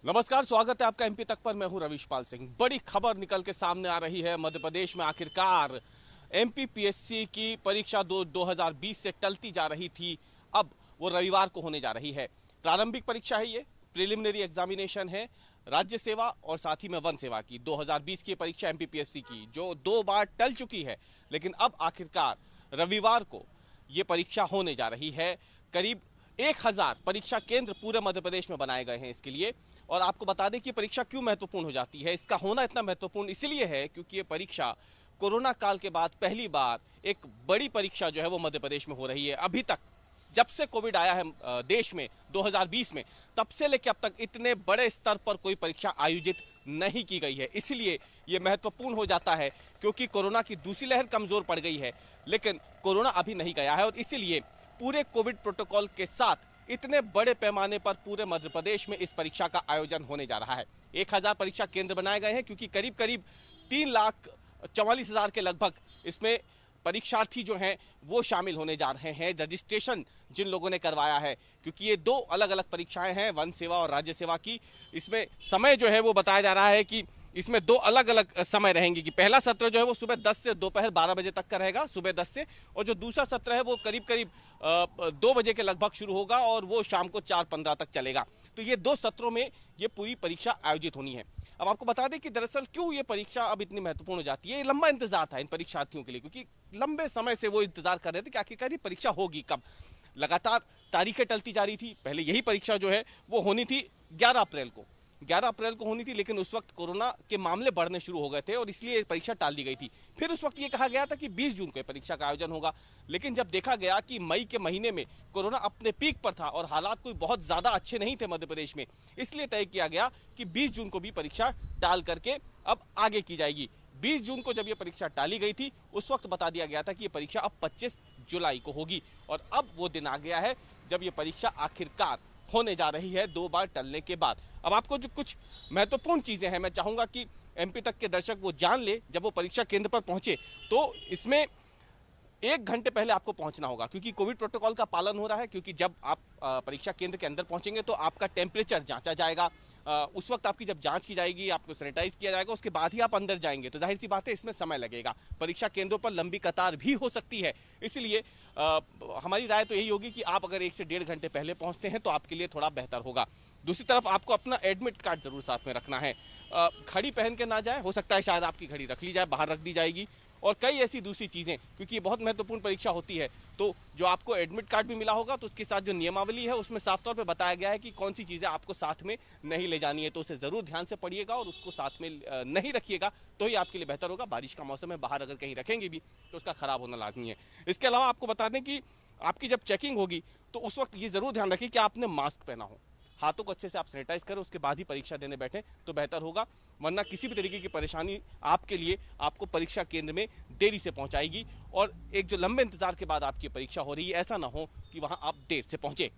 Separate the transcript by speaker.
Speaker 1: नमस्कार, स्वागत है आपका एमपी तक पर। मैं हूं रविशपाल सिंह। बड़ी खबर निकल के सामने आ रही है। मध्य प्रदेश में आखिरकार एमपीपीएससी की परीक्षा 2020 से टलती जा रही थी, अब वो रविवार को होने जा रही है। प्रारंभिक परीक्षा है, ये प्रिलिमिनरी एग्जामिनेशन है राज्य सेवा और साथ ही में वन सेवा की 2020 की परीक्षा एमपीपीएससी की, जो 2 बार टल चुकी है। लेकिन अब आखिरकार रविवार को ये परीक्षा होने जा रही है। करीब 1000 परीक्षा केंद्र पूरे मध्य प्रदेश में बनाए गए हैं इसके लिए। और आपको बता दें कि परीक्षा क्यों महत्वपूर्ण हो जाती है। इसका होना इतना महत्वपूर्ण इसलिए है क्योंकि ये परीक्षा कोरोना काल के बाद पहली बार एक बड़ी परीक्षा जो है वो मध्य प्रदेश में हो रही है। अभी तक जब से कोविड आया है देश में 2020 में, तब से लेकर अब तक इतने बड़े स्तर पर कोई परीक्षा आयोजित नहीं की गई है। इसलिए ये महत्वपूर्ण हो जाता है क्योंकि कोरोना की दूसरी लहर कमजोर पड़ गई है, लेकिन कोरोना अभी नहीं गया है और इसीलिए पूरे कोविड प्रोटोकॉल के साथ इतने बड़े पैमाने पर पूरे मध्य प्रदेश में इस परीक्षा का आयोजन होने जा रहा है। 1000 परीक्षा केंद्र बनाए गए हैं क्योंकि करीब करीब 3,44,000 के लगभग इसमें परीक्षार्थी जो हैं वो शामिल होने जा रहे हैं। रजिस्ट्रेशन जिन लोगों ने करवाया है, क्योंकि ये 2 अलग अलग परीक्षाएं हैं, वन सेवा और राज्य सेवा की। इसमें समय जो है वो बताया जा रहा है कि इसमें 2 अलग अलग समय रहेंगे कि पहला सत्र जो है वो सुबह 10 से दोपहर 12 बजे तक का रहेगा, सुबह 10 से, और जो दूसरा सत्र है वो करीब करीब 2 बजे के लगभग शुरू होगा और वो शाम को 4:15 तक चलेगा। तो ये 2 सत्रों में ये पूरी परीक्षा आयोजित होनी है। अब आपको बता दें कि दरअसल क्यों ये परीक्षा अब इतनी महत्वपूर्ण हो जाती है। ये लंबा इंतजार था इन परीक्षार्थियों के लिए, क्योंकि लंबे समय से वो इंतजार कर रहे थे कि आखिरकार ये परीक्षा होगी कब। लगातार तारीखें टलती जा रही थी। पहले यही परीक्षा जो है वो होनी थी 11 अप्रैल को होनी थी, लेकिन उस वक्त कोरोना के मामले बढ़ने शुरू हो गए थे और इसलिए परीक्षा टाल दी गई थी। फिर उस वक्त ये कहा गया था कि 20 जून को परीक्षा का आयोजन होगा, लेकिन जब देखा गया कि मई के महीने में कोरोना अपने पीक पर था और हालात कोई बहुत ज्यादा अच्छे नहीं थे मध्य प्रदेश में, इसलिए तय किया गया कि 20 जून को भी परीक्षा टाल करके अब आगे की जाएगी। 20 जून को जब ये परीक्षा टाली गई थी, उस वक्त बता दिया गया था कि ये परीक्षा अब 25 जुलाई को होगी और अब वो दिन आ गया है जब ये परीक्षा आखिरकार होने जा रही है 2 बार टलने के बाद। अब आपको जो कुछ महत्वपूर्ण चीजें हैं मैं चाहूंगा कि एमपी तक के दर्शक वो जान ले। जब वो परीक्षा केंद्र पर पहुंचे तो इसमें 1 घंटे पहले आपको पहुंचना होगा, क्योंकि कोविड प्रोटोकॉल का पालन हो रहा है। क्योंकि जब आप परीक्षा केंद्र के अंदर पहुंचेंगे तो आपका टेम्परेचर जांचा जाएगा। उस वक्त आपकी जब जांच की जाएगी, आपको सैनिटाइज किया जाएगा, उसके बाद ही आप अंदर जाएंगे। तो जाहिर सी बात है इसमें समय लगेगा। परीक्षा केंद्रों पर लंबी कतार भी हो सकती है, इसलिए हमारी राय तो यही होगी कि आप अगर 1 से 1.5 घंटे पहले पहुंचते हैं तो आपके लिए थोड़ा बेहतर होगा। दूसरी तरफ आपको अपना एडमिट कार्ड जरूर साथ में रखना है। घड़ी पहन के ना जाए, हो सकता है शायद आपकी घड़ी रख ली जाए, बाहर रख दी जाएगी, और कई ऐसी दूसरी चीजें, क्योंकि ये बहुत महत्वपूर्ण परीक्षा होती है। तो जो आपको एडमिट कार्ड भी मिला होगा तो उसके साथ जो नियमावली है उसमें साफ तौर पे बताया गया है कि कौन सी चीजें आपको साथ में नहीं ले जानी है। तो उसे जरूर ध्यान से पढ़िएगा और उसको साथ में नहीं रखिएगा तो ही आपके लिए बेहतर होगा। बारिश का मौसम है, बाहर अगर कहीं रखेंगे भी तो उसका खराब होना लाजमी है। इसके अलावा आपको बता दें कि आपकी जब चेकिंग होगी तो उस वक्त ये जरूर ध्यान रखें कि आपने मास्क पहना हो, हाथों को अच्छे से आप सैनिटाइज करें, उसके बाद ही परीक्षा देने बैठे तो बेहतर होगा। वरना किसी भी तरीके की परेशानी आपके लिए आपको परीक्षा केंद्र में देरी से पहुंचाएगी और एक जो लंबे इंतजार के बाद आपकी परीक्षा हो रही है, ऐसा ना हो कि वहां आप देर से पहुंचे।